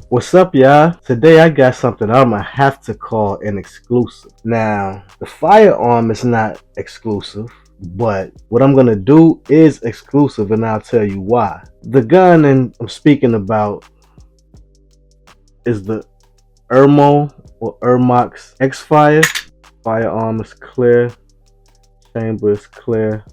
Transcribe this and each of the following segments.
What's up, y'all? Today I got something I'm gonna have to call an exclusive. Now, the firearm is not exclusive, but what I'm gonna do is exclusive, and I'll tell you why. The gun I'm speaking about is the Ermox X-Fire. Firearm is clear, chamber is clear,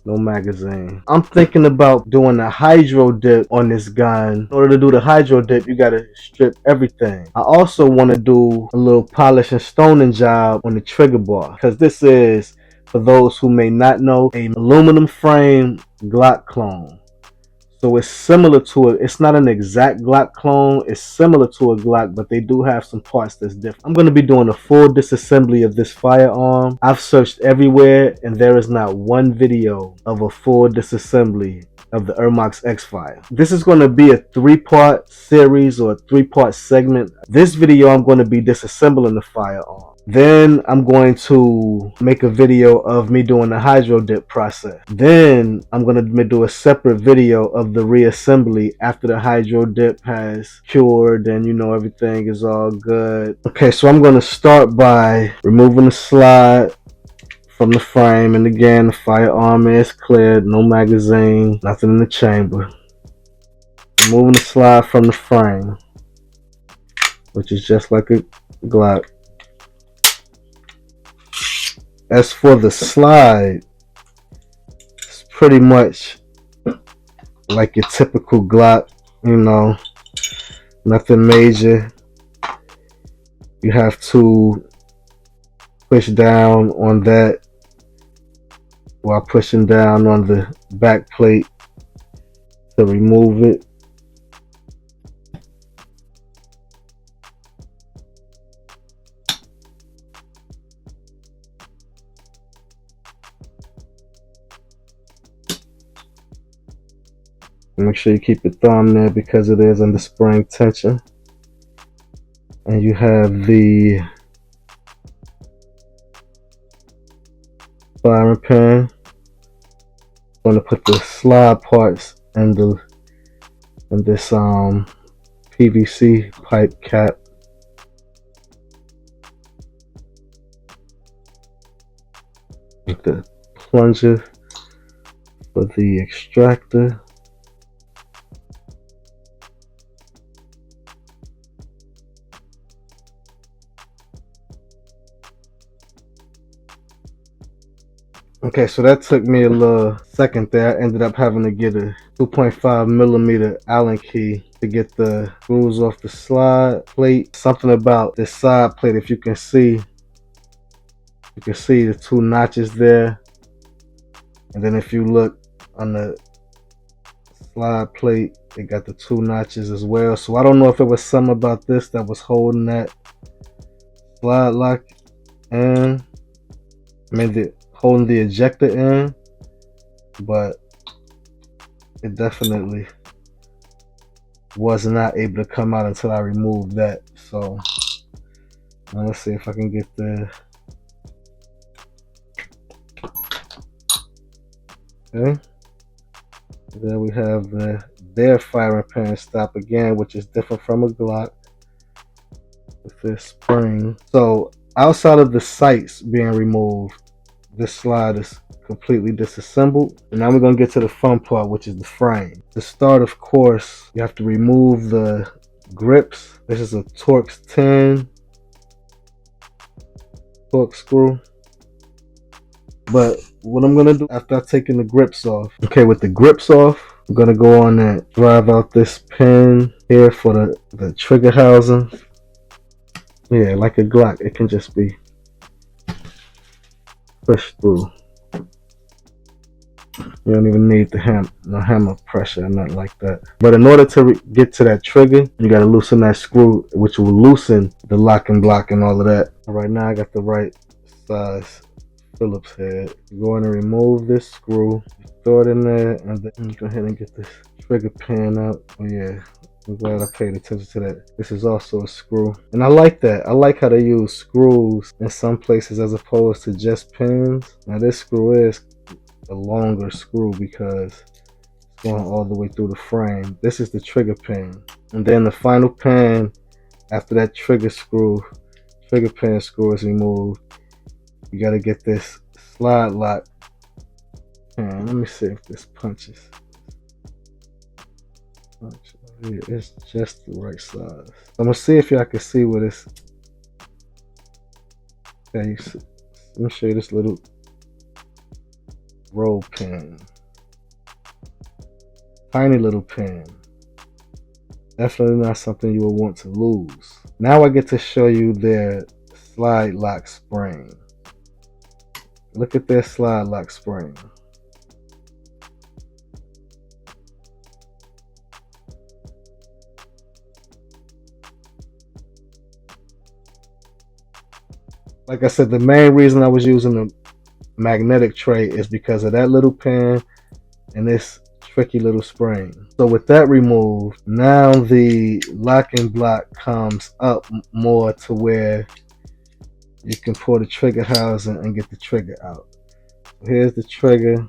no magazine. I'm thinking about doing a hydro dip on this gun. In order to do the hydro dip, you gotta strip everything. I also want to do a little polish and stoning job on the trigger bar, because this is, for those who may not know, a aluminum frame Glock clone. So it's similar to it. It's not an exact Glock clone. It's similar to a Glock, but they do have some parts that's different. I'm going to be doing a full disassembly of this firearm. I've searched everywhere, and there is not one video of a full disassembly of the Ermox X-Fire. This is going to be a 3-part series or a 3-part segment. This video, I'm going to be disassembling the firearm. Then I'm going to make a video of me doing the hydro dip process. Then I'm going to do a separate video of the reassembly after the hydro dip has cured and everything is all good. Okay, so I'm going to start by removing the slide from the frame, and again, the firearm is cleared, no magazine, nothing in the chamber. Removing the slide from the frame, which is just like a Glock. As for the slide, it's pretty much like your typical Glock, nothing major. You have to push down on that while pushing down on the back plate to remove it. Make sure you keep your thumb there because it is under spring tension. And you have the firing pin. I'm going to put the slide parts in this PVC pipe cap. With the plunger for the extractor. Okay, so that took me a little second there. I ended up having to get a 2.5 millimeter Allen key to get the screws off the slide plate. Something about this side plate, if you can see the 2 notches there. And then if you look on the slide plate, it got the 2 notches as well. So I don't know if it was something about this that was holding that slide lock in. Holding the ejector in, but it definitely was not able to come out until I removed that. So now let's see if I can get the okay. Then we have their firing pin stop again, which is different from a Glock with this spring. So outside of the sights being removed, this slide is completely disassembled. And now we're going to get to the fun part, which is the frame. To start, of course, you have to remove the grips. This is a Torx 10 Torx screw. But what I'm going to do after I've taken the grips off, okay, with the grips off, I'm going to go on and drive out this pin here for the trigger housing. Yeah, like a Glock, it can just be pushed through. You don't even need the hammer pressure, nothing like that. But in order to get to that trigger, you got to loosen that screw, which will loosen the lock and block and all of that. Right now, I got the right size Phillips head. You go in and remove this screw, you throw it in there, and then go ahead and get this trigger pin out. Oh yeah, I'm glad I paid attention to that. This is also a screw, and I like that. I like how they use screws in some places as opposed to just pins. Now this screw is a longer screw because going all the way through the frame. This is the trigger pin. And then the final pin, after that trigger pin screw is removed, you gotta get this slide lock pin. Let me see if this punches. It's just the right size. I'm gonna see if y'all can see what this. Okay, let me show you this little roll pin. Tiny little pin. Definitely not something you will want to lose. Now I get to show you their slide lock spring. Look at their slide lock spring. Like I said, the main reason I was using the magnetic tray is because of that little pin and this tricky little spring. So with that removed, now the locking block comes up more to where you can pull the trigger housing and get the trigger out. Here's the trigger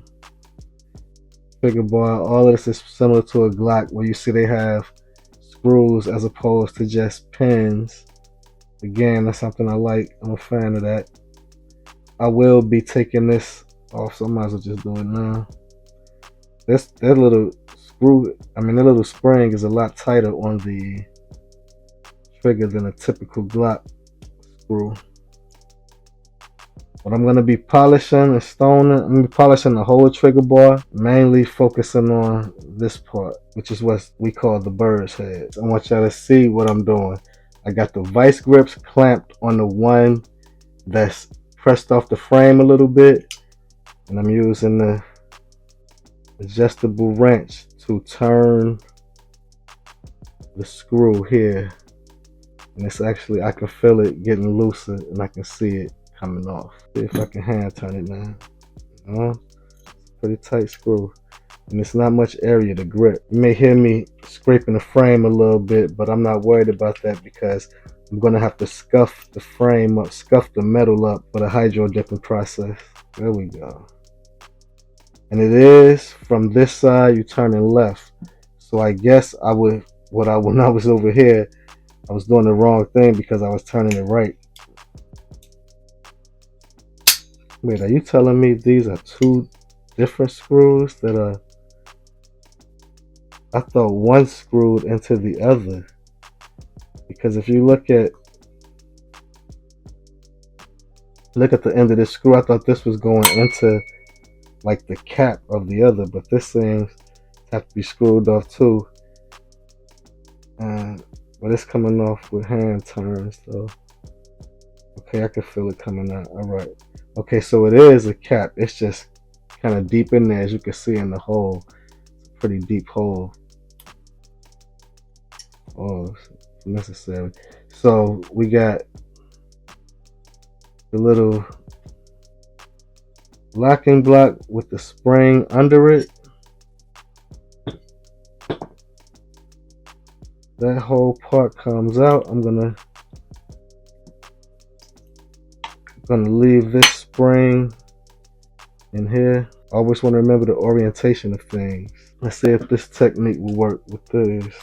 bar. All of this is similar to a Glock, where you see they have screws as opposed to just pins. Again, that's something I like. I'm a fan of that. I will be taking this off, so I might as well just do it now. That little screw, that little spring is a lot tighter on the trigger than a typical Glock screw. But I'm going to be polishing and stoning. I'm going to be polishing the whole trigger bar, mainly focusing on this part, which is what we call the bird's head. I want y'all to see what I'm doing. I got the vice grips clamped on the one that's pressed off the frame a little bit, and I'm using the adjustable wrench to turn the screw here, and it's actually, I can feel it getting looser and I can see it coming off. See if I can hand turn it now. It's a pretty tight screw, and it's not much area to grip. You may hear me scraping the frame a little bit, but I'm not worried about that because I'm going to have to scuff the frame up, scuff the metal up for the hydro dipping process. There we go. And it is from this side, you turning left. So I guess when I was over here, I was doing the wrong thing because I was turning it right. Wait, are you telling me these are two different screws that are... I thought one screwed into the other. Because if you look at the end of this screw, I thought this was going into like the cap of the other, but this seems to have to be screwed off too. But it's coming off with hand turns, so okay, I can feel it coming out. All right. Okay, so it is a cap. It's just kind of deep in there, as you can see in the hole. It's a pretty deep hole. Oh, it's necessary. So we got the little locking block with the spring under it. That whole part comes out. I'm gonna leave this spring in here. Always want to remember the orientation of things. Let's see if this technique will work with this.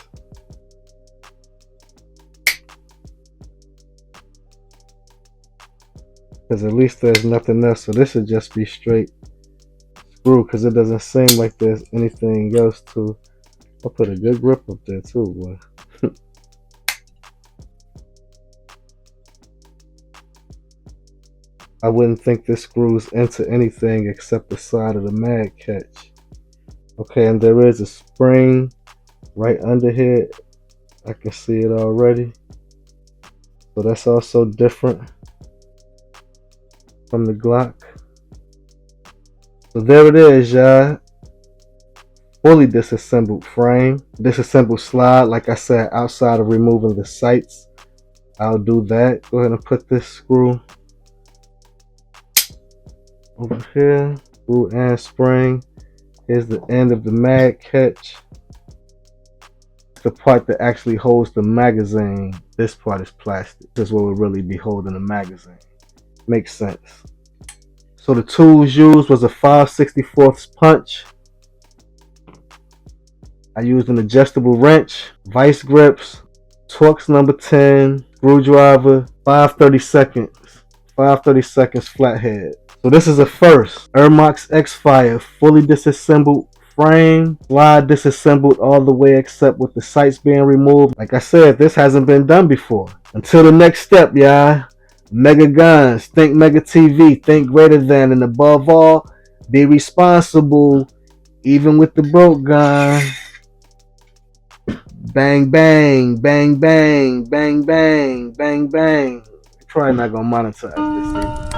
Because at least there's nothing else, so this should just be straight screw, because it doesn't seem like there's anything else to... I'll put a good grip up there too, boy. I wouldn't think this screws into anything except the side of the mag catch. Okay, and there is a spring right under here. I can see it already. So that's also different from the Glock. So there it is, y'all. Fully disassembled frame. Disassembled slide, like I said, outside of removing the sights. I'll do that. Go ahead and put this screw over here. Screw and spring. Here's the end of the mag catch. The part that actually holds the magazine. This part is plastic. This is what will really be holding the magazine. Makes sense. So the tools used was a 5/64 punch, I used an adjustable wrench, vice grips, Torx number 10, screwdriver, 5/32 flathead. So this is a first. Ermax X-Fire, fully disassembled frame, slide disassembled all the way except with the sights being removed. Like I said, this hasn't been done before. Until the next step, y'all. Mega guns, think Mega TV, think greater than, and above all, be responsible, even with the broke gun. Bang, bang, bang, bang, bang, bang, bang, bang. Probably not gonna monetize this either.